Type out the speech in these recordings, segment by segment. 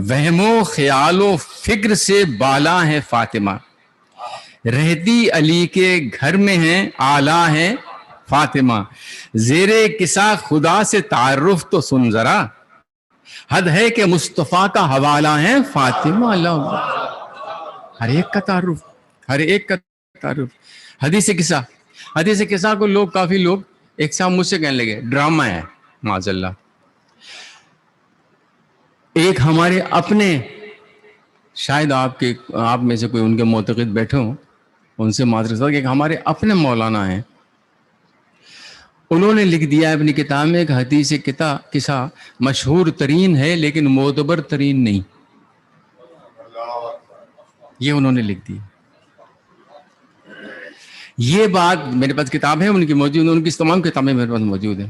وہم و خیال و فکر سے بالا ہے فاطمہ، رہتی علی کے گھر میں ہیں اعلیٰ ہے فاطمہ، زیر قصہ خدا سے تعارف تو سن ذرا، حد ہے کہ مصطفیٰ کا حوالہ ہے فاطمہ۔ اللہ، ہر ایک کا تعارف، ہر ایک کا تعارف۔ حدیث قصہ کو لوگ، کافی لوگ ایک ساتھ مجھ سے کہنے لگے ڈرامہ ہے، معاذ اللہ۔ ایک ہمارے اپنے، شاید آپ میں سے کوئی ان کے معتقد بیٹھے ہوں، ان سے معذرت کہ ایک ہمارے اپنے مولانا ہیں، انہوں نے لکھ دیا اپنی کتاب میں ایک حدیث قصہ مشہور ترین ہے لیکن معتبر ترین نہیں، یہ انہوں نے لکھ دی۔ یہ بات میرے پاس کتاب ہے ان کی موجود، ان کی تمام کتابیں میرے پاس موجود ہیں۔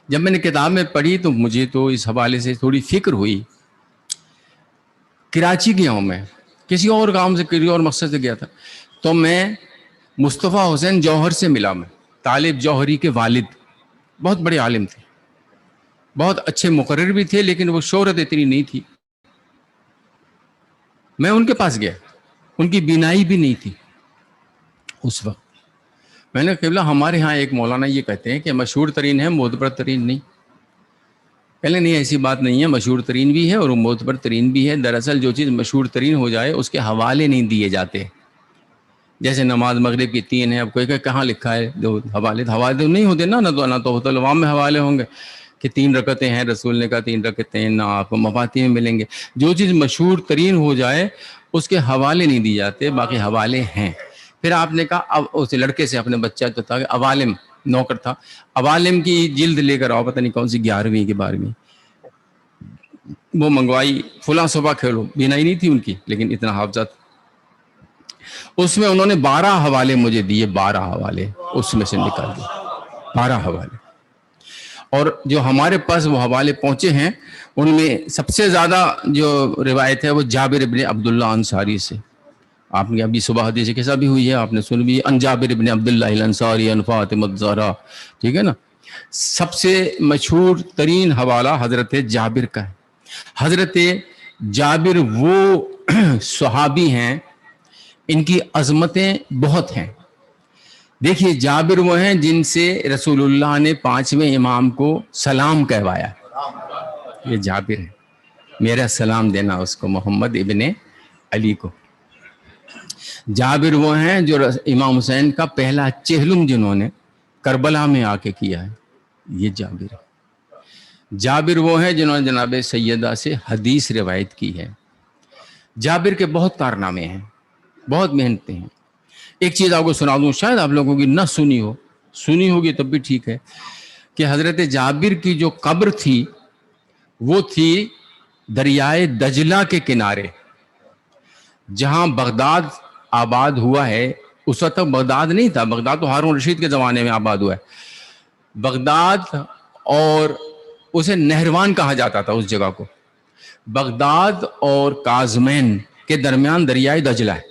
جب میں نے کتاب میں پڑھی تو مجھے تو اس حوالے سے تھوڑی فکر ہوئی۔ کراچی گیا ہوں میں، کسی اور کام سے، کسی اور مقصد سے گیا تھا، تو میں مصطفیٰ حسین جوہر سے ملا، میں طالب جوہری کے والد، بہت بڑے عالم تھے، بہت اچھے مقرر بھی تھے، لیکن وہ شہرت اتنی نہیں تھی۔ میں ان کے پاس گیا، ان کی بینائی بھی نہیں تھی اس وقت۔ میں نے قبلہ ہمارے ہاں ایک مولانا یہ کہتے ہیں کہ مشہور ترین ہے معتبر ترین نہیں۔ پہلے نہیں، ایسی بات نہیں ہے، مشہور ترین بھی ہے اور معتبر ترین بھی ہے۔ دراصل جو چیز مشہور ترین ہو جائے اس کے حوالے نہیں دیے جاتے، جیسے نماز مغرب کی 3 ہے، اب کوئی کہ کہاں لکھا ہے جو حوالے تو نہیں ہوتے نا، نہ تو العوام میں حوالے ہوں گے کہ 3 رکعتیں ہیں، رسول نے کہا 3 رکعتیں، نہ آپ کو مفاتی میں ملیں گے۔ جو چیز مشہور ترین ہو جائے اس کے حوالے نہیں دیے جاتے، باقی حوالے ہیں۔ پھر آپ نے کہا، اب اس لڑکے سے اپنے بچہ تو تھا، عوالم نوکر تھا، عوالم کی جلد لے کر آؤ، پتہ نہیں کون سی 11ویں کی 12ویں، وہ منگوائی، فلاں صبح کھیلو، بینائی نہیں تھی ان کی لیکن اتنا حافظہ تھا۔ اس میں انہوں نے 12 حوالے مجھے دیے، 12 حوالے اس میں سے نکال دیے، 12 حوالے۔ اور جو ہمارے پاس وہ حوالے پہنچے ہیں ان میں سب سے زیادہ جو روایت ہے وہ جابر ابن عبداللہ انصاری سے۔ آپ نے ابھی صبح حدیث قصہ بھی ہوئی ہے، آپ نے سن بھی، ان جابر ابن عبداللہ الانصاری ان فاطمہ الزہرا، ٹھیک ہے نا۔ سب سے مشہور ترین حوالہ حضرت جابر کا ہے۔ حضرت جابر وہ صحابی ہیں، ان کی عظمتیں بہت ہیں۔ دیکھیے جابر وہ ہیں جن سے رسول اللہ نے 5ویں امام کو سلام کہوایا، یہ جابر ہے، میرا سلام دینا اس کو، محمد ابن علی کو۔ جابر وہ ہیں جو امام حسین کا پہلا چہلم جنہوں نے کربلا میں آ کے کیا ہے، یہ جابر ہے۔ جابر وہ ہیں جنہوں نے جناب سیدہ سے حدیث روایت کی ہے۔ جابر کے بہت کارنامے ہیں، بہت محنتیں ہیں۔ ایک چیز آپ کو سنا دوں، شاید آپ لوگوں کی نہ سنی ہو، سنی ہوگی تب بھی ٹھیک ہے، کہ حضرت جابر کی جو قبر تھی وہ تھی دریائے دجلہ کے کنارے، جہاں بغداد آباد ہوا ہے۔ اس وقت تک بغداد نہیں تھا، بغداد تو ہارون رشید کے زمانے میں آباد ہوا ہے۔ بغداد، اور اسے نہروان کہا جاتا تھا اس جگہ کو، بغداد اور کاظمین کے درمیان دریائے دجلہ ہے۔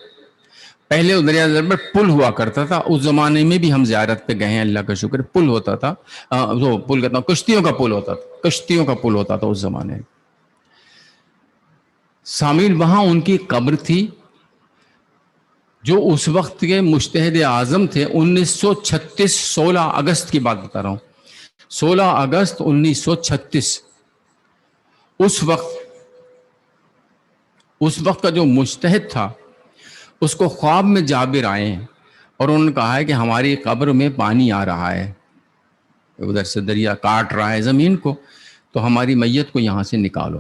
پہلے اس دریائے دجلہ پر پل ہوا کرتا تھا، اس زمانے میں بھی ہم زیارت پہ گئے ہیں، اللہ کا شکر، پل ہوتا تھا، وہ پل کہتا ہوں، کشتیوں کا پل ہوتا تھا، کشتیوں کا پل ہوتا تھا اس زمانے میں۔ سامعین، وہاں ان کی قبر تھی، جو اس وقت کے مجتہد اعظم تھے۔ 1936، 16 اگست کی بات بتا رہا ہوں، 16 اگست 1936، اس وقت کا جو مجتہد تھا، اس کو خواب میں جابر آئے ہیں اور انہوں نے کہا ہے کہ ہماری قبر میں پانی آ رہا ہے، ادھر سے دریا کاٹ رہا ہے زمین کو، تو ہماری میت کو یہاں سے نکالو۔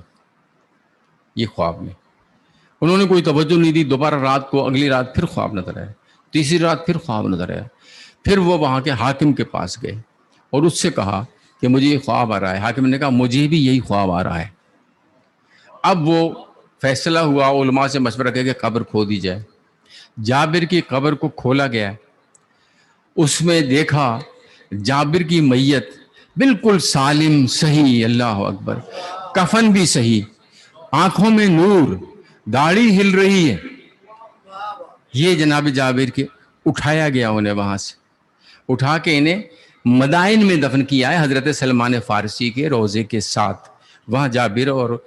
یہ خواب میں، انہوں نے کوئی توجہ نہیں دی۔ دوبارہ رات کو، اگلی رات پھر خواب نظر آیا، تیسری رات پھر خواب نظر آیا۔ پھر وہ وہاں کے حاکم کے پاس گئے اور اس سے کہا کہ مجھے یہ خواب آ رہا ہے۔ حاکم نے کہا مجھے بھی یہی خواب آ رہا ہے۔ اب وہ فیصلہ ہوا، علماء سے مشورہ کیا کہ قبر کھودی جائے۔ جابر کی قبر کو کھولا گیا، اس میں دیکھا جابر کی میت بالکل سالم، صحیح، اللہ اکبر، کفن بھی صحیح، آنکھوں میں نور، داڑھی ہل رہی ہے۔ یہ جناب جابر کے اٹھایا گیا، انہیں وہاں سے اٹھا کے انہیں مدائن میں دفن کیا ہے، حضرت سلمان فارسی کے روضے کے ساتھ۔ وہاں جابر اور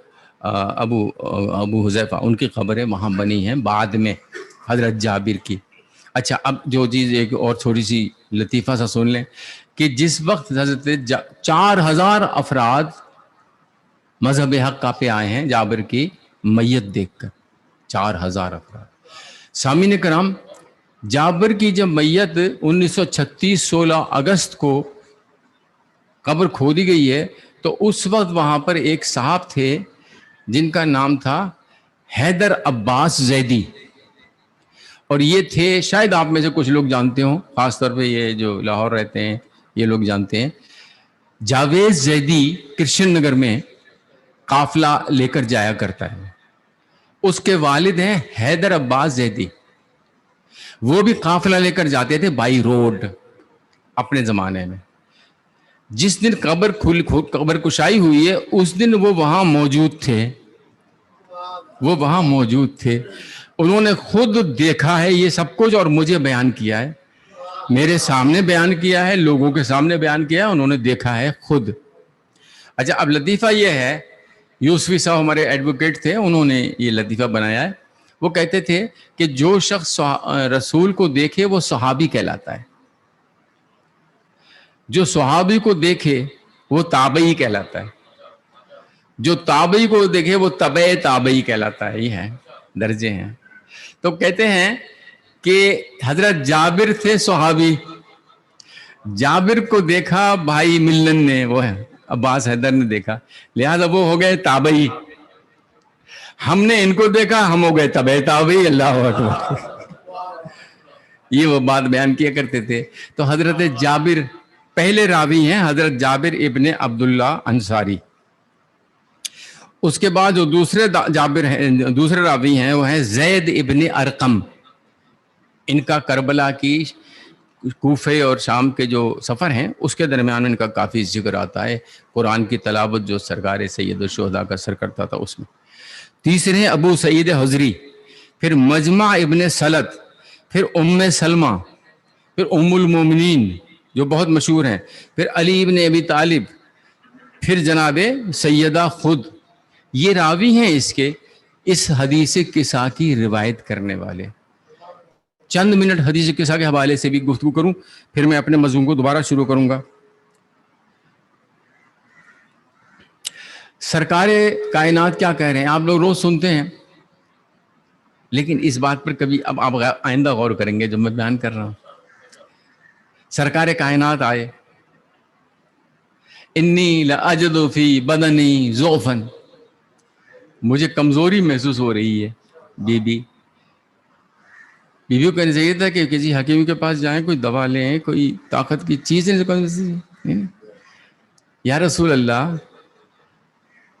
ابو حذیفہ، ان کی قبریں وہاں بنی ہیں بعد میں حضرت جابر کی. اچھا اب جو چیز ایک اور تھوڑی سی لطیفہ سا سن لیں کہ جس وقت حضرت 4000 افراد مذہب حق کا پہ آئے ہیں جابر کی میت دیکھ کر، 4000 افراد. سامعین کرام، جابر کی جب میت 1936 16 اگست کو قبر کھودی گئی ہے تو اس وقت وہاں پر ایک صاحب تھے جن کا نام تھا حیدر عباس زیدی، اور یہ تھے، شاید آپ میں سے کچھ لوگ جانتے ہوں، خاص طور پہ یہ جو لاہور رہتے ہیں یہ لوگ جانتے ہیں. جاوید زیدی کرشن نگر میں قافلہ لے کر جایا کرتا ہے. اس کے والد ہیں حیدر عباس زیدی، وہ بھی قافلہ لے کر جاتے تھے بائی روڈ اپنے زمانے میں. جس دن قبر کشائی ہوئی ہے اس دن وہ وہاں موجود تھے. انہوں نے خود دیکھا ہے یہ سب کچھ اور مجھے بیان کیا ہے، میرے سامنے بیان کیا ہے، لوگوں کے سامنے بیان کیا ہے، انہوں نے دیکھا ہے خود. اچھا اب لطیفہ یہ ہے، یوسفی صاحب ہمارے ایڈوکیٹ تھے، انہوں نے یہ لطیفہ بنایا ہے. وہ کہتے تھے کہ جو شخص رسول کو دیکھے وہ صحابی کہلاتا ہے، جو صحابی کو دیکھے وہ تابعی کہلاتا ہے، جو تابعی کو دیکھے وہ تبع تابعی کہلاتا ہے. یہ ہے درجے ہیں. تو کہتے ہیں کہ حضرت جابر تھے صحابی، جابر کو دیکھا بھائی ملن نے، وہ ہے عباس حیدر نے دیکھا، لہذا وہ ہو گئے تابعی. ہم نے ان کو دیکھا، ہم ہو گئے تبع تابعی. اللہ اکبر. یہ وہ بات بیان کیا کرتے تھے. تو حضرت جابر پہلے راوی ہیں، حضرت جابر ابن عبداللہ انصاری. اس کے بعد جو دوسرے راوی ہیں وہ ہیں زید ابن ارقم. ان کا کربلا کی کوفے اور شام کے جو سفر ہیں اس کے درمیان ان کا کافی ذکر آتا ہے. قرآن کی تلاوت جو سرکار سید الشہداء کا سر کرتا تھا اس میں. تیسرے ہیں ابو سعید حضری، پھر مجمع ابن سلط، پھر ام سلمہ، پھر ام المومنین جو بہت مشہور ہیں، پھر علی ابن ابی طالب، پھر جناب سیدہ خود. یہ راوی ہیں اس حدیث قصہ کی روایت کرنے والے. چند منٹ حدیث قصہ کے حوالے سے بھی گفتگو کروں، پھر میں اپنے مضمون کو دوبارہ شروع کروں گا. سرکار کائنات کیا کہہ رہے ہیں؟ آپ لوگ روز سنتے ہیں، لیکن اس بات پر کبھی اب آپ آئندہ غور کریں گے جو میں بیان کر رہا ہوں. سرکار کائنات آئے، انی لاجد فی بدنی ضعفا، مجھے کمزوری محسوس ہو رہی ہے. بیوی کو کہنا چاہیے تھا کہ کسی حکیم کے پاس جائیں، کوئی دوا لیں، کوئی طاقت کی چیز نہیں. یا رسول اللہ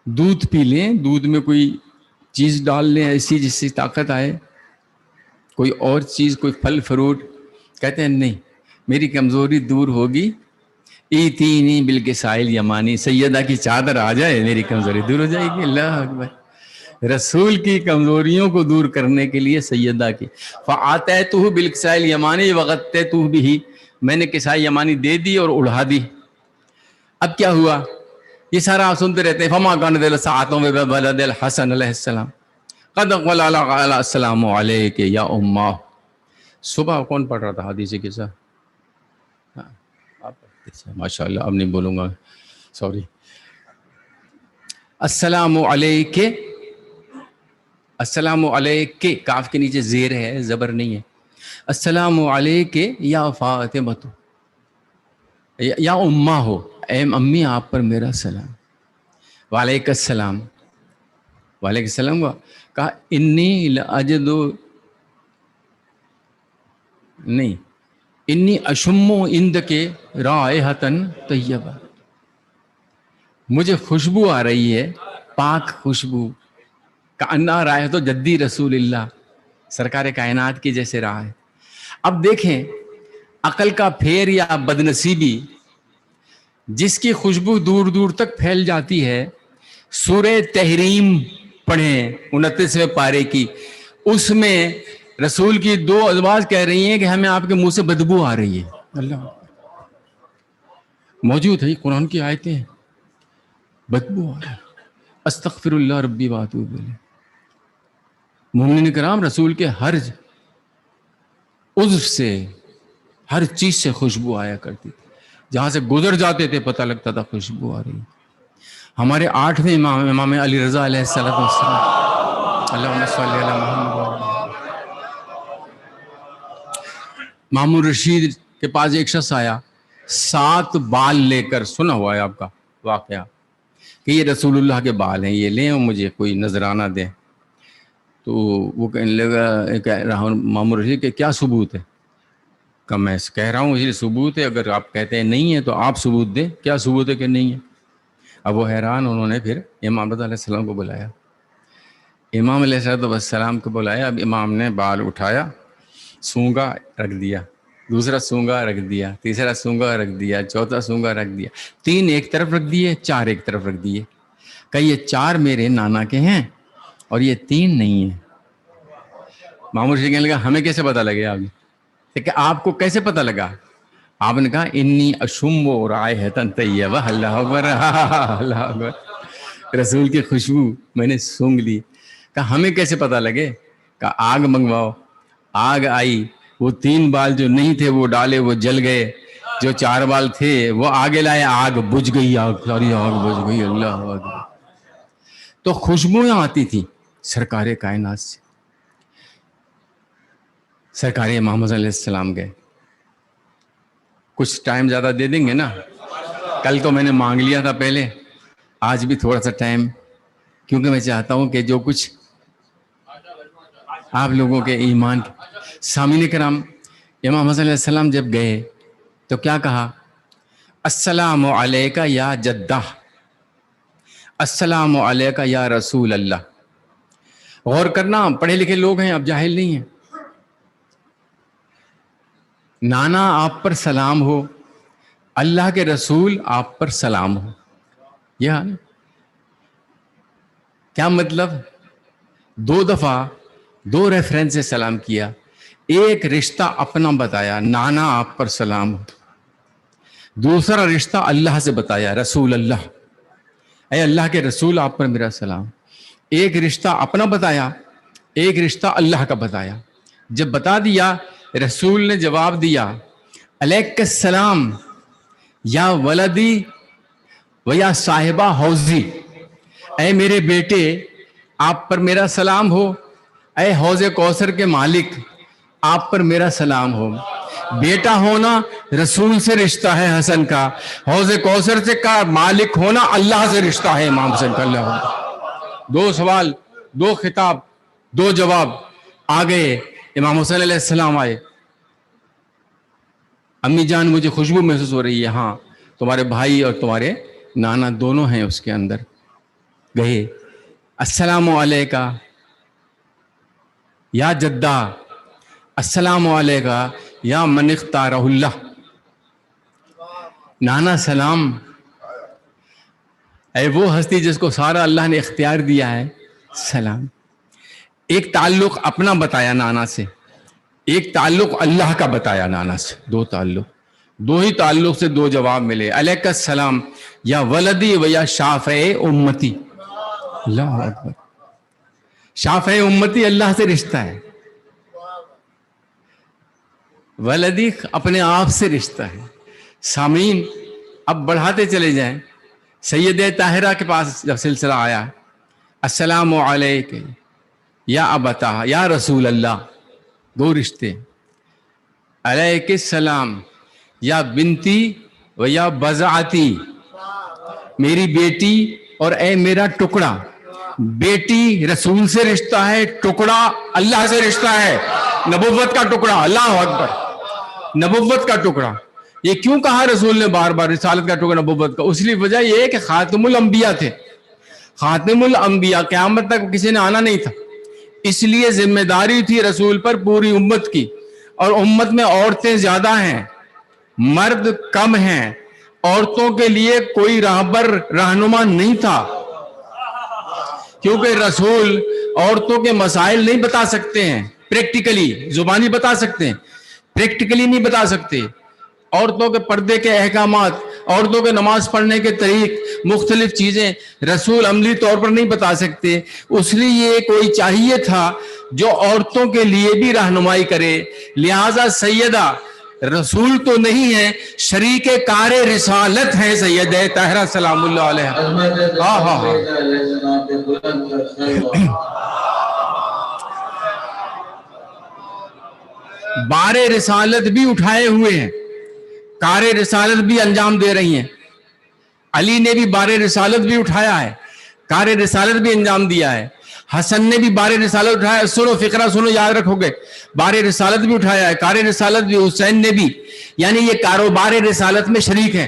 دودھ پی لیں، دودھ میں کوئی چیز ڈال لیں ایسی جس سے طاقت آئے، کوئی اور چیز، کوئی پھل فروٹ. کہتے ہیں نہیں، میری کمزوری دور ہوگی، ایتینی بالکسائل یمانی، سیدہ کی چادر آ جائے میری کمزوری دور ہو جائے گی. اللہ اکبر. رسول کی کمزوریوں کو دور کرنے کے لیے سیدہ کی فآتیتہ بالکسائل یمانی وغطیتہ بھی، میں نے کسائی یمانی دے دی اور اڑا دی. اب کیا ہوا؟ یہ سارا آپ سنتے رہتے ہیں. فما کان ذل ساعتوں میں بلد الحسن علیہ السلام قد قال السلام علیک یا امہ. صبح کون پڑھ رہا تھا حدیث قصہ؟ ماشاء اللہ، اب نہیں بولوں گا، سوری. السلام علیک، السلام علیک، کاف کے نیچے زیر ہے، زبر نہیں ہے. السلام علیک یا فاطمہ، یا امہ ہو، اے امی آپ پر میرا سلام. وعلیکم السلام، وعلیکم السلام. کہا انی لاجد، نہیں، انی اشم عندک رائحۃ طیبہ، مجھے خوشبو آ رہی ہے، پاک خوشبو. کأنہا رائحۃ جدی رسول اللہ، سرکار کائنات کی جیسے راہ ہے. اب دیکھیں عقل کا پھیر یا بدنصیبی، جس کی خوشبو دور دور تک پھیل جاتی ہے. سورہ تحریم پڑھیں 29ویں پارے کی، اس میں رسول کی 2 ازواج کہہ رہی ہیں کہ ہمیں آپ کے منہ سے بدبو آ رہی ہے. اللہ موجود ہے، قرآن کی آیتیں ہیں، بدبو آ رہی ہے. استغفر اللہ ربی واتوب الیہ. مومنین کرام رسول کے ہر عضو سے، ہر چیز سے خوشبو آیا کرتی تھی. جہاں سے گزر جاتے تھے پتہ لگتا تھا خوشبو آ رہی. ہمارے 8ویں امام، امام علی رضا علیہ السلام، اللہم صلی علی محمد. مامون رشید کے پاس ایک شخص آیا 7 بال لے کر، سنا ہوا ہے آپ کا واقعہ کہ یہ رسول اللہ کے بال ہیں، یہ لیں اور مجھے کوئی نذرانہ دیں. تو وہ کہنے لگا مامون رشید کہ کیا ثبوت ہے؟ کہ میں کہہ رہا ہوں یہ ثبوت ہے، اگر آپ کہتے ہیں نہیں ہے تو آپ ثبوت دیں، کیا ثبوت ہے کہ نہیں ہے؟ اب وہ حیران، انہوں نے پھر امام رضا علیہ السلام کو بلایا. امام علیہ السلام کو بلایا. اب امام نے بال اٹھایا، سونگا رکھ دیا، دوسرا سونگا رکھ دیا، تیسرا سونگا رکھ دیا، چوتھا سونگا رکھ دیا، 3 ایک طرف رکھ دیے، 4 ایک طرف رکھ دیے. کہ یہ 4 میرے نانا کے ہیں اور یہ 3 نہیں ہیں. مامون رشید کہنے لگا ہمیں کیسے پتہ لگے؟ کہ آپ کو کیسے پتہ لگا؟ آپ نے کہا انی اشم و رائحۃ طیبہ. اللہ اکبر، اللہ اکبر. رسول کی خوشبو میں نے سونگھ لی. کہا ہمیں کیسے پتہ لگے؟ کہا آگ منگواؤ. آگ آئی، وہ 3 بال جو نہیں تھے وہ ڈالے، وہ جل گئے. جو 4 بال تھے وہ آگے لائے، آگ بجھ گئی، آگ ساری آگ بجھ گئی. اللہ اکبر. تو خوشبویاں آتی تھیں سرکار کائنات سے. سرکار امام حسن علیہ السلام گئے. کچھ ٹائم زیادہ دے دیں گے نا؟ کل تو میں نے مانگ لیا تھا پہلے، آج بھی تھوڑا سا ٹائم، کیونکہ میں چاہتا ہوں کہ جو کچھ آپ لوگوں کے ایمان. سامعین کرام، امام حسن علیہ السلام جب گئے تو کیا کہا؟ السلام علیکہ یا جدہ، السلام علیکہ یا رسول اللہ. غور کرنا، پڑھے لکھے لوگ ہیں، اب جاہل نہیں ہیں. نانا آپ پر سلام ہو، اللہ کے رسول آپ پر سلام ہو. یہ کیا مطلب؟ 2 دفعہ 2 ریفرنس سے سلام کیا. ایک رشتہ اپنا بتایا، نانا آپ پر سلام ہو. دوسرا رشتہ اللہ سے بتایا، رسول اللہ، اے اللہ کے رسول آپ پر میرا سلام. ایک رشتہ اپنا بتایا، ایک رشتہ اللہ کا بتایا. جب بتا دیا، رسول نے جواب دیا علیک السلام یا ولدی و یا صاحبہ حوضی. اے میرے بیٹے آپ پر میرا سلام ہو، اے حوض کوثر کے مالک آپ پر میرا سلام ہو. بیٹا ہونا رسول سے رشتہ ہے حسن کا، حوض کوثر سے کا مالک ہونا اللہ سے رشتہ ہے امام حسن کا. اللہ. 2 سوال، 2 خطاب، 2 جواب. آ گئے امام حسین علیہ السلام آئے. امی جان مجھے خوشبو محسوس ہو رہی ہے. ہاں تمہارے بھائی اور تمہارے نانا دونوں ہیں اس کے اندر. گئے، السلام علیکہ یا جدہ، السلام علیکہ یا من اختارہ اللہ. نانا سلام، اے وہ ہستی جس کو سارا اللہ نے اختیار دیا ہے، سلام. ایک تعلق اپنا بتایا نانا سے، ایک تعلق اللہ کا بتایا نانا سے. 2 تعلق، 2 ہی تعلق سے 2 جواب ملے. علیک السلام یا ولدی و یا شافع امتی. اللہ اکبر. شافع امتی اللہ سے رشتہ ہے، ولدی اپنے آپ سے رشتہ ہے. سامعین اب بڑھاتے چلے جائیں. سید طاہرہ کے پاس جب سلسلہ آیا، السلام علیکہ یا ابتا یا رسول اللہ، 2 رشتے. علیک السلام یا بنتی و یا بضاعتی، میری بیٹی اور اے میرا ٹکڑا. بیٹی رسول سے رشتہ ہے، ٹکڑا اللہ سے رشتہ ہے، نبوت کا ٹکڑا. اللہ اکبر. نبوت کا ٹکڑا. یہ کیوں کہا رسول نے بار بار رسالت کا ٹکڑا نبوت کا؟ اس لیے وجہ یہ ہے کہ خاتم الانبیاء تھے. خاتم الانبیاء، قیامت تک کسی نے آنا نہیں تھا، اس لیے ذمہ داری تھی رسول پر پوری امت کی. اور امت میں عورتیں زیادہ ہیں، مرد کم ہیں. عورتوں کے لیے کوئی راہبر رہنما نہیں تھا، کیونکہ رسول عورتوں کے مسائل نہیں بتا سکتے ہیں. پریکٹیکلی زبانی بتا سکتے ہیں، پریکٹیکلی نہیں بتا سکتے. عورتوں کے پردے کے احکامات عورتوں کے نماز پڑھنے کے طریق مختلف چیزیں رسول عملی طور پر نہیں بتا سکتے، اس لیے کوئی چاہیے تھا جو عورتوں کے لیے بھی رہنمائی کرے. لہذا سیدہ رسول تو نہیں ہے، شریک کار رسالت ہیں سیدہ طاہرہ سلام اللہ علیہ. ہاں ہاں ہاں بار رسالت بھی اٹھائے ہوئے ہیں، کار رسالت بھی انجام دے رہی ہیں. علی نے بھی بار رسالت بھی اٹھایا ہے، کار رسالت بھی انجام دیا ہے. حسن نے بھی بار رسالت اٹھایا. سنو فقرہ سنو، یاد رکھو گے. بار رسالت بھی اٹھایا ہے، کار رسالت بھی. حسین نے بھی. یعنی یہ کاروبار رسالت میں شریک ہیں،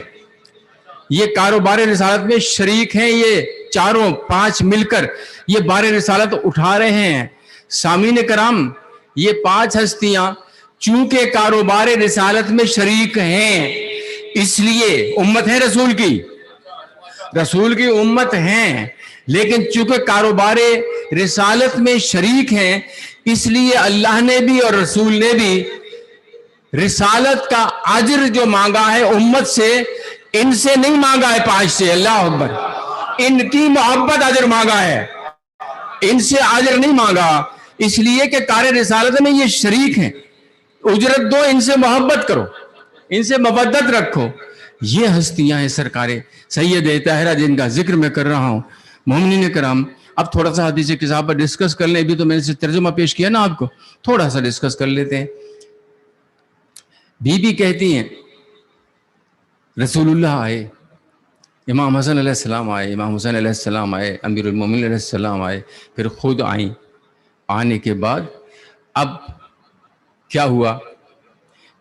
یہ کاروبار رسالت میں شریک ہیں. یہ چاروں پانچ مل کر یہ بار رسالت اٹھا رہے ہیں. سامعین کرام، یہ پانچ ہستیاں چونکہ کاروبار رسالت میں شریک ہیں، اس لیے امت ہے رسول کی امت ہیں، لیکن چونکہ کاروبار رسالت میں شریک ہیں، اس لیے اللہ نے بھی اور رسول نے بھی رسالت کا اجر جو مانگا ہے امت سے، ان سے نہیں مانگا ہے، پانچ سے. اللہ اکبر. ان کی محبت اجر مانگا ہے، ان سے اجر نہیں مانگا، اس لیے کہ کار رسالت میں یہ شریک ہیں. اجرت دو، ان سے محبت کرو، ان سے مودت رکھو. یہ ہستیاں ہیں سرکار سید طاہرہ جن کا ذکر میں کر رہا ہوں. مومنین کرام، اب تھوڑا سا حدیث کتاب پر ڈسکس کر لیں. ابھی تو میں نے ترجمہ پیش کیا نا آپ کو، تھوڑا سا ڈسکس کر لیتے ہیں. بی بی کہتی ہیں رسول اللہ آئے، امام حسن علیہ السلام آئے، امام حسین علیہ السلام آئے، امیر المومنین علیہ السلام آئے، پھر خود آئیں. آنے کے بعد اب کیا ہوا؟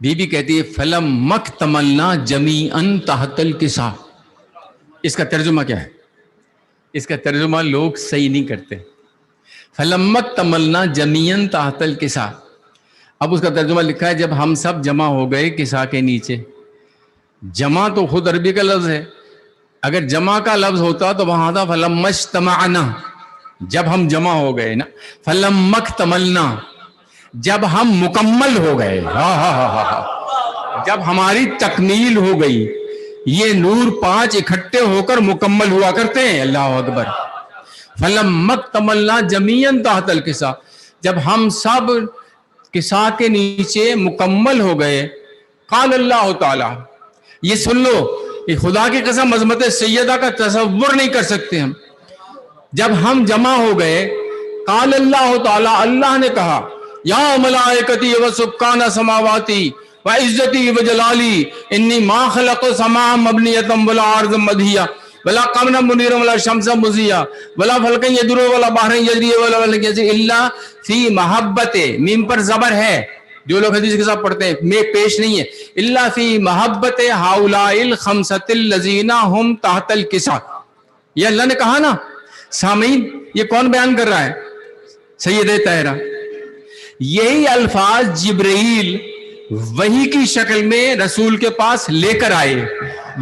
بی بی کہتی ہے فلم مک تملنا جمیعن تحت الکسا. اس کا ترجمہ کیا ہے؟ اس کا ترجمہ لوگ صحیح نہیں کرتے. فلم مک تملنا جمیعن تحت الکسا. اب اس کا ترجمہ لکھا ہے جب ہم سب جمع ہو گئے کسا کے نیچے. جمع تو خود عربی کا لفظ ہے، اگر جمع کا لفظ ہوتا تو وہاں تھا فلم مجتمعنا، جب ہم جمع ہو گئے نا. فلم مک تملنا، جب ہم مکمل ہو گئے. جب ہماری تکمیل ہو گئی. یہ نور پانچ اکٹھے ہو کر مکمل ہوا کرتے ہیں. اللہ اکبر. فلم مک تملنا جمیعن تحت الکسا، جب ہم سب کسا کے نیچے مکمل ہو گئے. قال اللہ تعالی، یہ سن لو، یہ خدا کی قسم عظمت سیدہ کا تصور نہیں کر سکتے ہم. جب ہم جمع ہو گئے، قال اللہ تعالی، اللہ نے کہا یا ملائکتی و سکان سماواتی و عزتی و جلالی انی ما خلق سماع مبنیتم ولا عرض مدھیہ ولا قمر منیر ولا شمس مضیہ ولا فلک یدر ولا بحر یجری ولا الا فی محبت. میم پر زبر ہے، جو لوگ حدیث کے ساتھ پڑھتے ہیں، میں پیش نہیں ہے. الا فی محبت ہؤلاء الخمسۃ الذین هم تحت الکسا. یہ اللہ نے کہا نا. سامعین، یہ کون بیان کر رہا ہے؟ سید طاہرہ. یہی الفاظ جبرائیل وحی کی شکل میں رسول کے پاس لے کر آئے.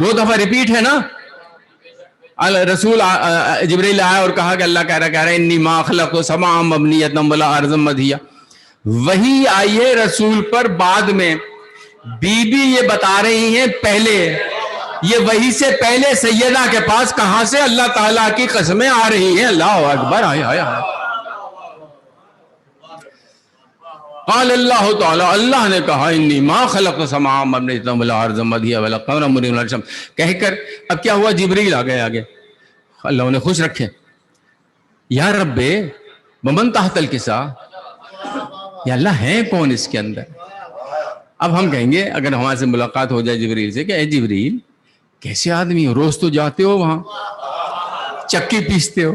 دو دفعہ ریپیٹ ہے نا. رسول جبرائیل آیا اور کہا کہ اللہ کہہ رہا ہے انی ما خلق سماع مبنیۃ ولا ارض مدھیہ. وحی آئی ہے رسول پر بعد میں. بی بی یہ بتا رہی ہیں پہلے، یہ وحی سے پہلے سیدہ کے پاس کہاں سے اللہ تعالیٰ کی قسمیں آ رہی ہیں. اللہ اکبر. قال اللہ تعالی، اللہ نے کہا انی ما خلق سماع مبنیۃ ولا ارض مدھیہ ولا قمر منیر ولا شمس. کہہ کر اب کیا ہوا؟ جبریل آ گئے آگے. اللہ انہیں خوش رکھے. یا رب ومن تحت الکسا، یا اللہ ہے کون اس کے اندر؟ اب ہم کہیں گے اگر ہمارے سے ملاقات ہو جائے جبریل سے کہ اے جبریل کیسے آدمی ہو، روز تو جاتے ہو وہاں، چکی پیستے ہو،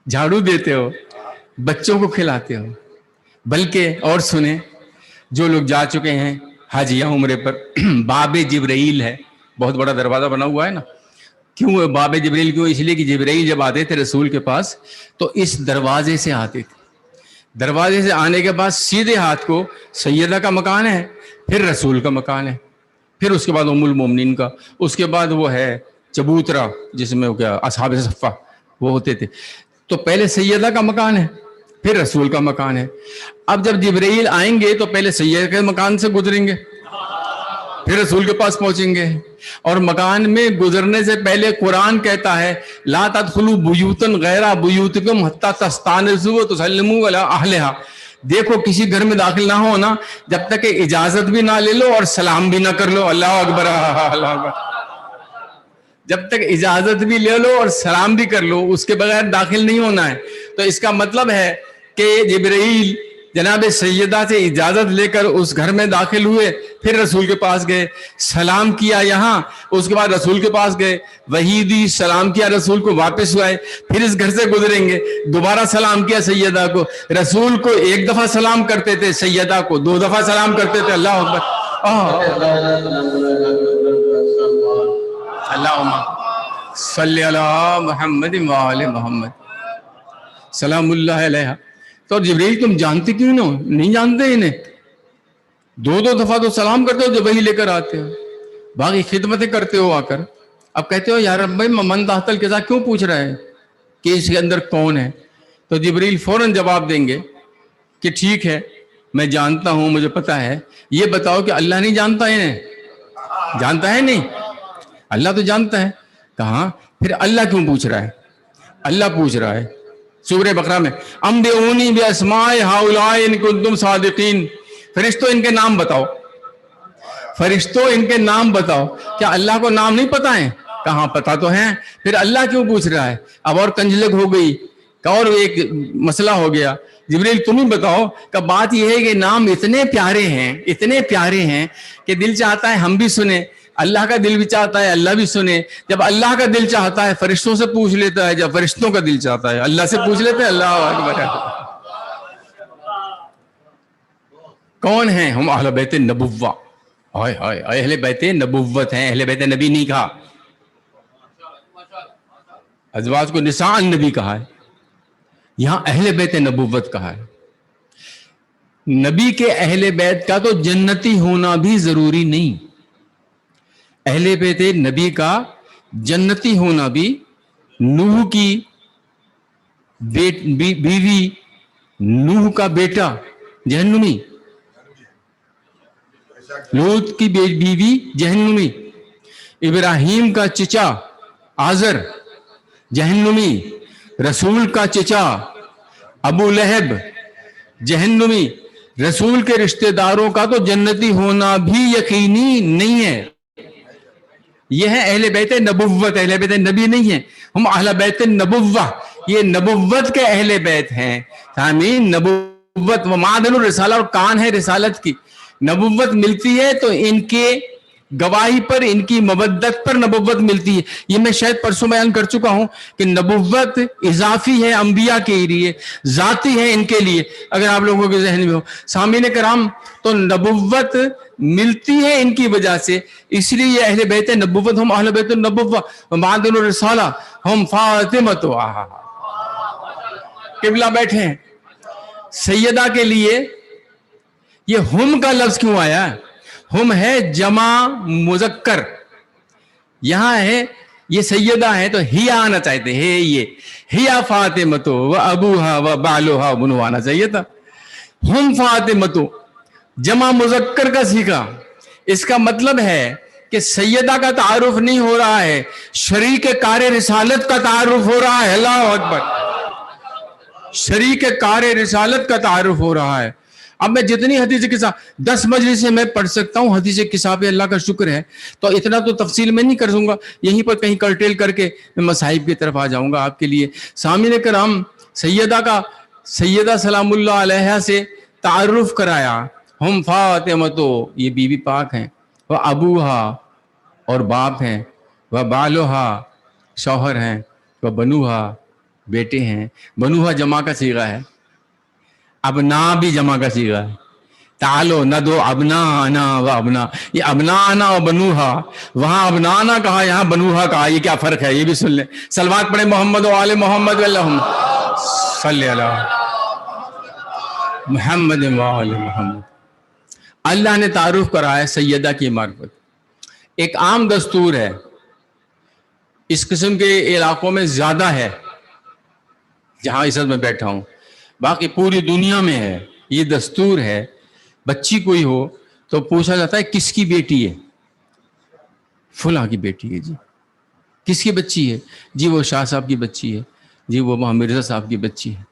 جھاڑو دیتے ہو، بچوں کو کھلاتے ہو. بلکہ اور سنیں، جو لوگ جا چکے ہیں حاجیہ عمرے پر، باب جبرائیل ہے، بہت بڑا دروازہ بنا ہوا ہے نا. کیوں باب جبرائیل؟ کیوں؟ اس لیے کہ جبرائیل جب آتے تھے رسول کے پاس تو اس دروازے سے آتے تھے. دروازے سے آنے کے بعد سیدھے ہاتھ کو سیدہ کا مکان ہے، پھر رسول کا مکان ہے، پھر اس کے بعد ام المومنین کا، اس کے بعد وہ ہے چبوترا جس میں کیا اصحاب صفہ وہ ہوتے تھے. تو پہلے سیدہ کا مکان ہے، پھر رسول کا مکان ہے. اب جب جبرائیل آئیں گے تو پہلے سیدہ کے مکان سے گزریں گے، پھر رسول کے پاس پہنچیں گے. اور مکان میں گزرنے سے پہلے قرآن کہتا ہے لا تدخلوا بیوتا غیر بیوتکم حتی تستانسوا وتسلموا علی اہلہا. دیکھو کسی گھر میں داخل نہ ہو نا جب تک کہ اجازت بھی نہ لے لو اور سلام بھی نہ کر لو. اللہ اکبر اللہ اکبر. جب تک اجازت بھی لے لو اور سلام بھی کر لو اس کے بغیر داخل نہیں ہونا ہے. تو اس کا مطلب ہے کہ جبرائیل جناب سیدہ سے اجازت لے کر اس گھر میں داخل ہوئے, پھر رسول کے پاس گئے, سلام کیا یہاں, اس کے بعد رسول کے پاس گئے, وحی دی, سلام کیا رسول کو, واپس آئے, پھر اس گھر سے گزریں گے, دوبارہ سلام کیا سیدہ کو. رسول کو ایک دفعہ سلام کرتے تھے, سیدہ کو 2 دفعہ سلام کرتے تھے. اللہ اکبر. اللہم صلی علی محمد وآل محمد سلام اللہ علیہ. تو جبریل تم جانتے کیوں نہیں جانتے انہیں؟ 2 دفعہ تو سلام کرتے ہو جب وہی لے کر آتے ہو, باقی خدمتیں کرتے ہو آ کر. اب کہتے ہو یار بھائی من تحت القضا کیوں پوچھ رہا ہے کہ اس کے اندر کون ہے؟ تو جبریل فوراً جواب دیں گے کہ ٹھیک ہے میں جانتا ہوں, مجھے پتا ہے. یہ بتاؤ کہ اللہ نہیں جانتا انہیں؟ جانتا ہے نہیں؟ اللہ تو جانتا ہے. کہاں پھر اللہ کیوں پوچھ رہا ہے؟ اللہ پوچھ رہا ہے سورہ بقرہ میں انبئونی باسماء ہؤلاء ان کنتم صادقین. فرشتوں ان کے نام بتاؤ, فرشتوں ان کے نام بتاؤ. کیا اللہ کو نام نہیں پتا ہے؟ کہاں پتا تو ہیں. پھر اللہ کیوں پوچھ رہا ہے؟ اب اور کنجلگ ہو گئی, اور ایک مسئلہ ہو گیا. جبریل تم ہی بتاؤ کہ بات یہ ہے کہ نام اتنے پیارے ہیں کہ دل چاہتا ہے ہم بھی سنیں, اللہ کا دل بھی چاہتا ہے اللہ بھی سنے. جب اللہ کا دل چاہتا ہے فرشتوں سے پوچھ لیتا ہے, جب فرشتوں کا دل چاہتا ہے اللہ سے پوچھ لیتے ہیں. اللہ اکبر. کون ہیں ہم؟ اہل بیت نبوہ. ہائے ہائے, اہل بیت نبوت ہیں, اہل بیت نبی نہیں کہا. ازواج کو نساء النبی کہا ہے, یہاں اہل بیت نبوت کہا ہے. نبی کے اہل بیت کا تو جنتی ہونا بھی ضروری نہیں. اہل بیت نبی کا جنتی ہونا بھی, نوح کی بیوی, نوح کا بیٹا جہنمی, لوط کی بیوی جہنمی, ابراہیم کا چچا آزر جہنمی, رسول کا چچا ابو لہب جہنمی. رسول کے رشتہ داروں کا تو جنتی ہونا بھی یقینی نہیں ہے. یہ ہے اہل بیت نبوت, اہل بیت نبی نہیں ہے. ہم اہل بیت نبوہ, یہ نبوت کے اہل بیت ہیں. سامعین, نبوت و معدن الرسالہ, اور کان ہے رسالت کی. نبوت ملتی ہے تو ان کے گواہی پر, ان کی مودت پر نبوت ملتی ہے. یہ میں شاید پرسوں بیان کر چکا ہوں کہ نبوت اضافی ہے انبیاء کے لیے, ذاتی ہے ان کے لیے. اگر آپ لوگوں کے ذہن میں ہو سامعین کرام, تو نبوت ملتی ہے ان کی وجہ سے, اس لیے یہ اہل بیت نبوت. ہم اہل بیت النبوہ معدن الرسالہ ہم فاطمۃ. قبلہ بیٹھے ہیں. سیدہ کے لیے یہ ہم کا لفظ کیوں آیا؟ ہم ہے جمع مذکر, یہاں ہے یہ سیدہ ہے تو ہی آنا چاہتے ہیں, یہ ہیا فاطمۃ و ابوہا و بالوہا بنو آنا چاہیے تھا. ہم فاطمۃ جمع مذکر کا سیکھا. اس کا مطلب ہے کہ سیدہ کا تعارف نہیں ہو رہا ہے, شریک کار رسالت کا تعارف ہو رہا ہے. اللہ اکبر. شریک کار رسالت کا تعارف ہو رہا ہے. اب میں جتنی حدیث قصہ 10 مجلسیں میں پڑھ سکتا ہوں حدیث قصہ پہ, اللہ کا شکر ہے, تو اتنا تو تفصیل میں نہیں کروں گا, یہیں پر کہیں کرٹیل کر کے میں مصائب کی طرف آ جاؤں گا آپ کے لیے. سامعین کرام, سیدہ سلام اللہ علیہ سے تعارف کرایا. ہم فاطمۃ, یہ بیوی پاک ہیں, وہ ابوہا اور باپ ہیں, وہ بالوہا شوہر ہیں, وہ بنوہا بیٹے ہیں. بنوہا جمع کا صیغہ ہے, ابنا بھی جمع کا صیغہ ہے. تعالو ندو ابنانا و ابنا, یہ ابنانا و بنوہا, وہاں ابنانا کہا یہاں بنوہا کہا, یہ کیا فرق ہے یہ بھی سن لیں. صلوات پڑھیں محمد و آل محمد اللہم صلی اللہ محمد و آل محمد. اللہ نے تعارف کرایا سیدہ کی معرفت. ایک عام دستور ہے, اس قسم کے علاقوں میں زیادہ ہے جہاں اس وقت میں بیٹھا ہوں, باقی پوری دنیا میں ہے یہ دستور ہے. بچی کوئی ہو تو پوچھا جاتا ہے کس کی بیٹی ہے, فلاں کی بیٹی ہے جی. کس کی بچی ہے؟ جی وہ شاہ صاحب کی بچی ہے. جی وہ مرزا صاحب کی بچی ہے.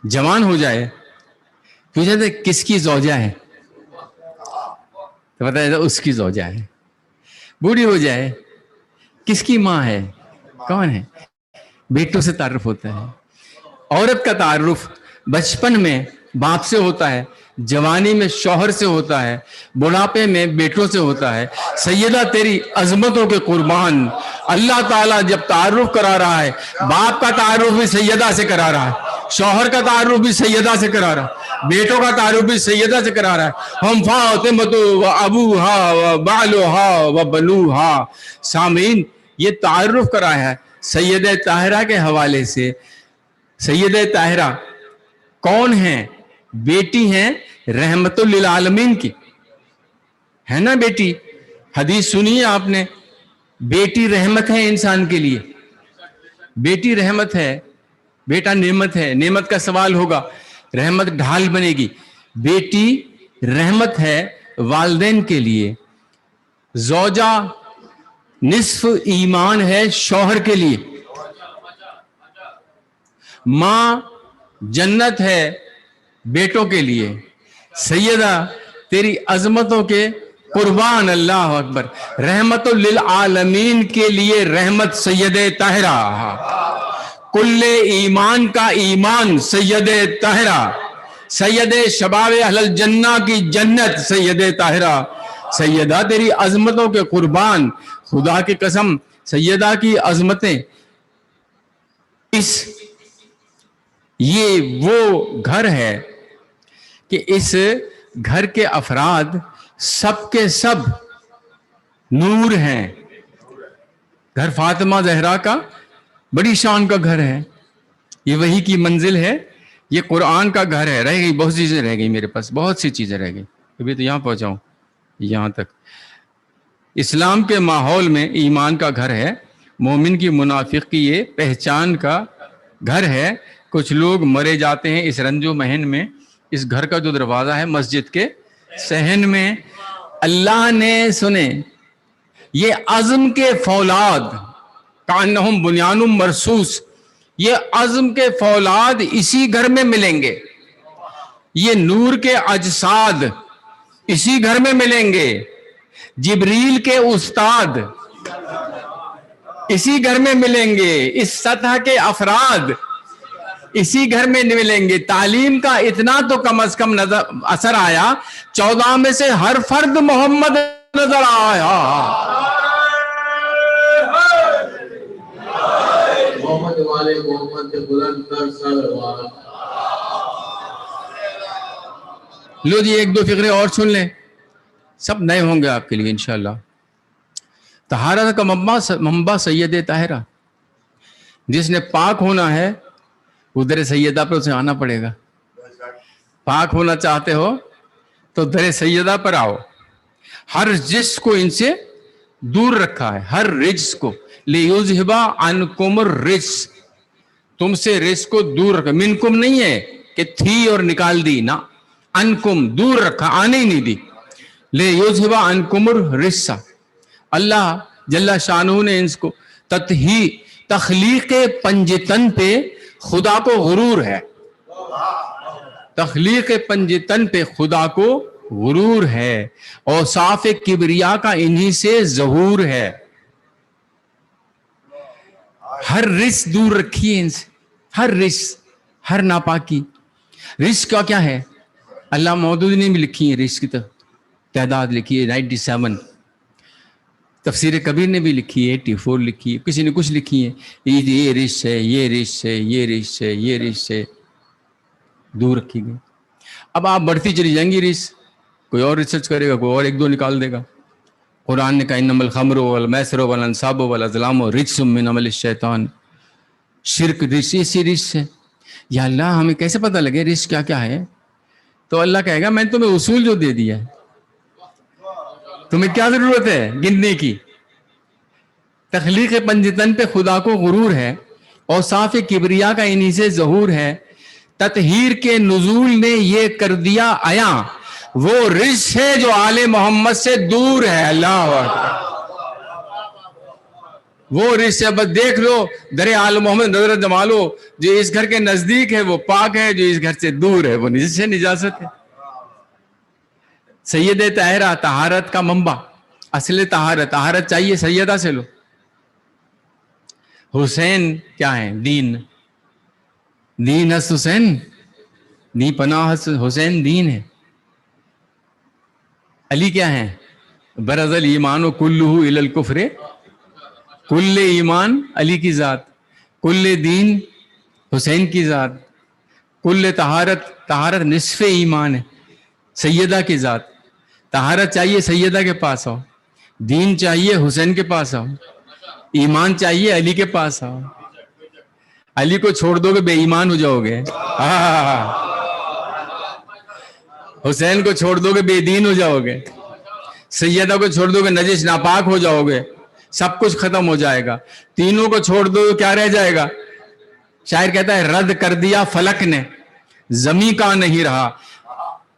جوان ہو جائے پوچھا تھا کس کی زوجہ ہے تو بتایا اس کی زوجہ ہے. بوڑھی ہو جائے کس کی ماں ہے؟ کون ہے؟ بیٹوں سے تعارف ہوتا ہے. عورت کا تعارف بچپن میں باپ سے ہوتا ہے, جوانی میں شوہر سے ہوتا ہے, بڑھاپے میں بیٹوں سے ہوتا ہے. سیدہ تیری عظمتوں کے قربان, اللہ تعالیٰ جب تعارف کرا رہا ہے, باپ کا تعارف بھی سیدہ سے کرا رہا ہے, شوہر کا تعارف بھی سیدہ سے کرا رہا ہے, بیٹوں کا تعارف بھی سیدہ سے کرا رہا ہے. ہم فاطمۃ و ابوہا و بالوہا و بنوہا. سامعین, یہ تعارف کرایا ہے سیدہ طاہرہ کے حوالے سے. سیدہ طاہرہ کون ہیں؟ بیٹی ہیں رحمت للعالمین کی, ہے نا بیٹی؟ حدیث سنی ہے آپ نے, بیٹی رحمت ہے انسان کے لیے. بیٹی رحمت ہے, بیٹا نعمت ہے. نعمت کا سوال ہوگا, رحمت ڈھال بنے گی. بیٹی رحمت ہے والدین کے لیے. زوجہ نصف ایمان ہے شوہر کے لیے. ماں جنت ہے بیٹوں کے لیے. سیدہ تیری عظمتوں کے قربان, اللہ اکبر. رحمت للعالمین کے لیے رحمت سیدہ طاہرہ, کل ایمان کا ایمان سیدہ طاہرہ, سید شباب اہل الجنہ کی جنت سیدہ طاہرہ. سیدہ تیری عظمتوں کے قربان. خدا کی قسم سیدہ کی عظمتیں, یہ وہ گھر ہے کہ اس گھر کے افراد سب کے سب نور ہیں. گھر فاطمہ زہرا کا بڑی شان کا گھر ہے. یہ وحی کی منزل ہے, یہ قرآن کا گھر ہے. رہ گئی بہت سی چیزیں, رہ گئی میرے پاس بہت سی چیزیں رہ گئی, ابھی تو یہاں پہنچاؤں یہاں تک. اسلام کے ماحول میں ایمان کا گھر ہے, مومن کی منافق کی یہ پہچان کا گھر ہے. کچھ لوگ مرے جاتے ہیں اس رنج و محن میں. اس گھر کا جو دروازہ ہے مسجد کے صحن میں, اللہ نے سنے یہ عزم کے فولاد, کانہم بنیان مرصوص, یہ عزم کے فولاد اسی گھر میں ملیں گے. یہ نور کے اجساد اسی گھر میں ملیں گے. جبریل کے استاد اسی گھر میں ملیں گے. اس سطح کے افراد اسی گھر میں ملیں گے. تعلیم کا اتنا تو کم از کم اثر آیا, 14 میں سے ہر فرد محمد نظر آیا. محمد والے محمد کے بلند تر صلوات. لو جی ایک دو فقرے اور سن لیں, سب نئے ہوں گے آپ کے لیے انشاءاللہ. طہارت کا منبع سید طاہرہ. جس نے پاک ہونا ہے وہ در سیدہ پر اسے آنا پڑے گا. پاک ہونا چاہتے ہو تو در سیدہ پر آؤ. ہر جس کو ان سے دور رکھا ہے, ہر رجس کو. لیذہب عنکم الرجس, تم سے رجس کو دور رکھا. منکم نہیں ہے کہ تھی اور نکال دی, نہ, عنکم دور رکھا, آنے ہی نہیں دی. لیذہب عنکم الرجس. اللہ جل شانہ نے ان کو تخلیق پنجتن پہ خدا کو غرور ہے. تخلیق پنجتن پہ خدا کو غرور ہے. اور صاف کبریا کا انہی سے ظہور ہے. ہر رس دور رکھی ہے ان سے, ہر رس, ہر ناپاکی. رس کا کیا ہے؟ اللہ مودود نے بھی لکھی ہے رس کی تعداد لکھی ہے 97. تفسیر کبیر نے بھی لکھی ہے 84 لکھی ہے, کسی نے کچھ لکھی ہے. یہ رش ہے, یہ رش ہے, یہ رش ہے, یہ رش ہے, دور رکھی گئی. اب آپ بڑھتی چلی جائیں گی رس, کوئی اور ریسرچ کرے گا, کوئی اور ایک دو نکال دے گا. قرآن نے کہا انما الخمر والمیسر والانصاب والازلام رجس من عمل الشیطان. شرک رجس, اسی رجس ہے. یا اللہ ہمیں کیسے پتہ لگے رجس کیا کیا ہے؟ تو اللہ کہے گا میں نے تمہیں اصول جو دے دیا ہے, تمہیں کیا ضرورت ہے گننے کی. تخلیق پنجتن پہ خدا کو غرور ہے اور صاف کبریا کا انہی سے ظہور ہے. تطہیر کے نزول نے یہ کر دیا عیاں, وہ رجس ہے جو آل محمد سے دور ہے. اللہ اکبر. وہ رشتے بس دیکھ لو، در آل محمد نظر جما لو، جو اس گھر کے نزدیک ہے وہ پاک ہے، جو اس گھر سے دور ہے وہ نجس سے نجاست ہے۔ سید طاہرہ طہارت کا منبع، اصل طہارت، طہارت چاہیے سیدہ سے لو۔ حسین کیا ہے؟ دین، دین ہست حسین، دی پناہ حسین دین ہے۔ علی کیا ہے؟ برز الایمان و کلہ الی الکفر، کل ایمان علی کی ذات، کل دین حسین کی ذات، کل طہارت، طہارت نصف ایمان ہے سیدہ کی ذات۔ طہارت چاہیے سیدہ کے پاس آؤ، دین چاہیے حسین کے پاس آؤ، ایمان چاہیے علی کے پاس آؤ۔ علی کو چھوڑ دو گے بے ایمان ہو جاؤ گے، حسین کو چھوڑ دو گے بے دین ہو جاؤ گے، سیدہ کو چھوڑ دو گے نجس ناپاک ہو جاؤ گے، سب کچھ ختم ہو جائے گا۔ تینوں کو چھوڑ دو کیا رہ جائے گا؟ شاعر کہتا ہے رد کر دیا فلک نے، زمیں کا نہیں رہا،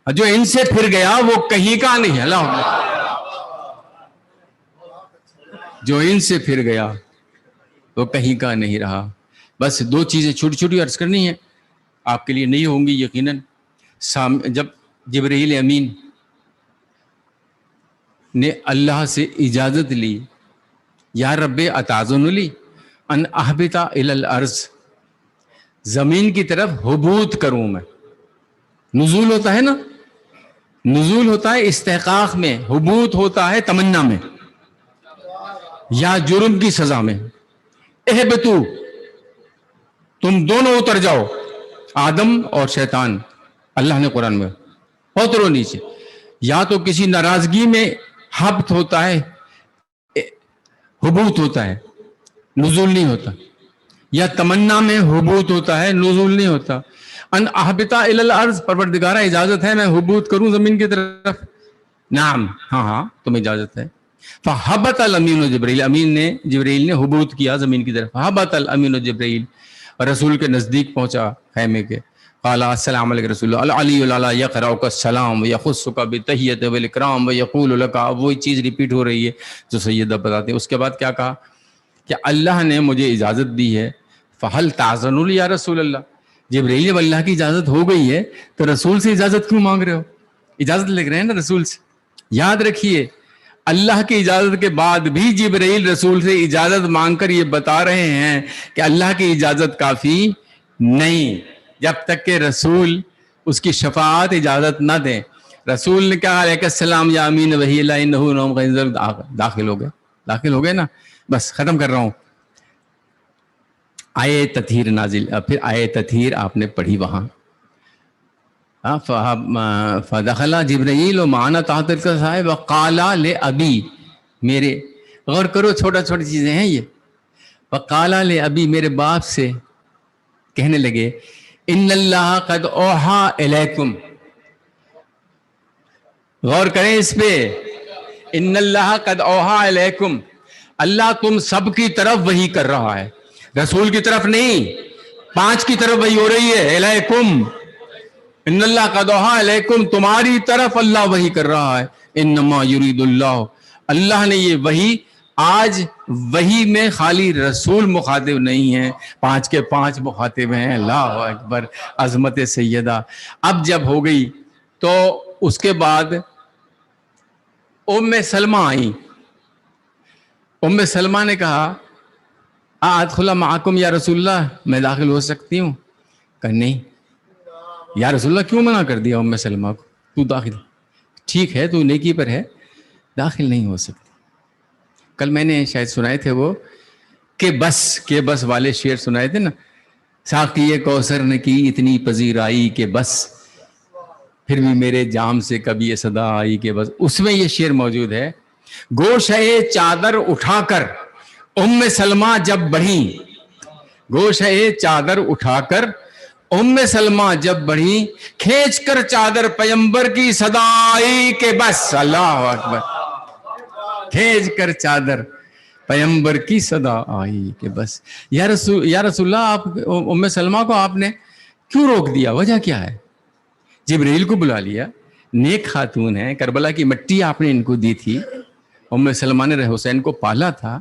جو ان سے پھر گیا وہ کہیں کا نہیں ہے۔ اللہ جو ان سے پھر گیا وہ کہیں کا نہیں رہا۔ بس دو چیزیں چھوٹی چھوٹی عرض کرنی ہے، آپ کے لیے نہیں ہوں گی یقیناً۔ جب جبرائیل امین نے اللہ سے اجازت لی، یا رب اتاذن لی ان اہبط الی الارض، زمین کی طرف حبوط کروں میں۔ نزول ہوتا ہے نا، نزول ہوتا ہے استحقاق میں، حبوط ہوتا ہے تمنا میں یا جرم کی سزا میں۔ اہبطو، تم دونوں اتر جاؤ، آدم اور شیطان، اللہ نے قرآن میں اترو نیچے۔ یا تو کسی ناراضگی میں حبط ہوتا ہے، حبوط ہوتا ہے، نزول نہیں ہوتا، یا تمنا میں حبوط ہوتا ہے، نزول نہیں ہوتا۔ ان اہبط الی الارض، پروردگارہ اجازت ہے میں حبوط کروں زمین کی طرف؟ نعم، ہاں تمہیں اجازت ہے۔ فہبط الامین جبرائیل، امین نے جبرائیل نے حبوط کیا زمین کی طرف۔ ہبط الامین جبرائیل، رسول کے نزدیک پہنچا خیمے کے۔ قال السلام علیکم رسول اللہ، العلی العلیٰ یقرأک السلام ویخصک بالتحیۃ والاکرام ویقول لک، وہی چیز ریپیٹ ہو رہی ہے جو سیدہ بتاتے ہیں۔ اس کے بعد کیا کہا کہ اللہ نے مجھے اجازت دی ہے، فہل تعزن لی یا رسول اللہ، جبرائیل جب اللہ کی اجازت ہو گئی ہے تو رسول سے اجازت کیوں مانگ رہے ہو؟ اجازت لے رہے ہیں نا رسول سے۔ یاد رکھیے اللہ کی اجازت کے بعد بھی جبرائیل رسول سے اجازت مانگ کر یہ بتا رہے ہیں کہ اللہ کی اجازت کافی نہیں، جب تک کہ رسول اس کی شفاعت اجازت نہ دیں۔ رسول نے کہا علیہ السلام یا امین وحی اللہ انہو نوم غنزل، داخل ہو گئے نا، بس ختم کر رہا ہوں۔ آئے تطہیر نازل، پھر آئے تطہیر آپ نے پڑھی وہاں۔ فدخل جبرائیل و معنا تحت الصحائب وقال لابی، میرے غور کرو چھوٹا چھوٹی چیزیں ہیں یہ۔ وقال لابی، میرے باپ سے کہنے لگے ان اللہ قد اوحا الیکم، غور کریں اس پہ، ان اللہ قد اوحا الیکم، اللہ تم سب کی طرف وحی کر رہا ہے، رسول کی طرف نہیں، 5 کی طرف وحی ہو رہی ہے، الیکم، ان اللہ قد اوحا الیکم، تمہاری طرف اللہ وحی کر رہا ہے۔ انما یرید اللہ، اللہ نے یہ وحی، آج وحی میں خالی رسول مخاطب نہیں ہیں، 5 کے 5 مخاطب ہیں۔ اللہ اکبر، عظمت سیدہ۔ اب جب ہو گئی تو اس کے بعد ام سلمہ آئیں۔ ام سلمہ نے کہا ادخل معکم یا رسول اللہ، میں داخل ہو سکتی ہوں؟ کہا نہیں یا رسول اللہ، کیوں منع کر دیا ام سلمہ کو؟ تو داخل، ٹھیک ہے تو نیکی پر ہے، داخل نہیں ہو سکتی۔ کل میں نے شاید سنائے تھے وہ کہ بس والے شعر سنائے تھے نا، ساقی کوثر نے کی اتنی پذیرائی کہ بس، پھر بھی میرے جام سے کبھی یہ صدا آئی کہ بس، اس میں یہ شعر موجود ہے۔ گوشہ چادر اٹھا کر ام سلمہ جب بڑھی، گوشہ چادر اٹھا کر ام سلمہ جب بڑھی، کھینچ کر چادر پیمبر کی صدا آئی کہ بس، اللہ اکبر، کھینچ کر چادر پیمبر کی صدا آئی کہ بس۔ یا رسول اللہ، آپ ام سلمہ کو آپ نے کیوں روک دیا؟ وجہ کیا ہے؟ جبرائیل کو بلا لیا، نیک خاتون ہیں، کربلا کی مٹی آپ نے ان کو دی تھی، ام سلمہ نے حسین کو پالا تھا،